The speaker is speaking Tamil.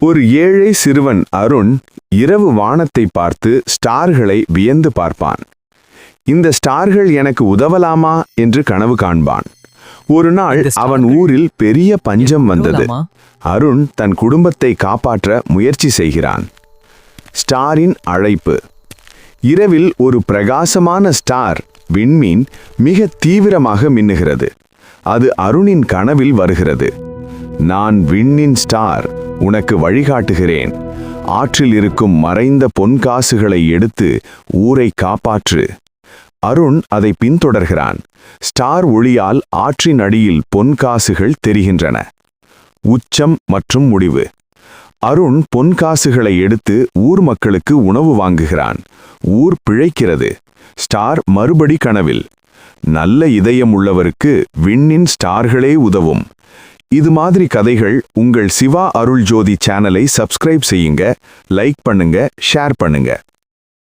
ஒரு ஏழை சிறுவன் அருண் இரவு வானத்தை பார்த்து ஸ்டார்களை வியந்து பார்ப்பான். இந்த ஸ்டார்கள் எனக்கு உதவலாமா என்று கனவு காண்பான். ஒரு நாள் அவன் ஊரில் பெரிய பஞ்சம் வந்தது. அருண் தன் குடும்பத்தை காப்பாற்ற முயற்சி செய்கிறான். ஸ்டாரின் அழைப்பு. இரவில் ஒரு பிரகாசமான ஸ்டார் விண்மீன் மிக தீவிரமாக மின்னுகிறது. அது அருணின் கனவில் வருகிறது. நான் விண்ணின் ஸ்டார், உனக்கு வழிகாட்டுகிறேன். ஆற்றில் இருக்கும் மறைந்த பொன்காசுகளை எடுத்து ஊரை காப்பாற்று. அருண் அதை பின்தொடர்கிறான். ஸ்டார் ஒளியால் ஆற்றின் அடியில் பொன்காசுகள் தெரிகின்றன. உச்சம் மற்றும் முடிவு. அருண் பொன்காசுகளை எடுத்து ஊர் மக்களுக்கு உணவு வாங்குகிறான். ஊர் பிழைக்கிறது. ஸ்டார் மறுபடி கனவில். நல்ல இதயம் உள்ளவருக்கு விண்ணின் ஸ்டார்களே உதவும். இது மாதிரி கதைகள் உங்கள் சிவா அருள் ஜோதி சேனலை சப்ஸ்கிரைப் செய்யுங்க, லைக் பண்ணுங்க, ஷேர் பண்ணுங்க.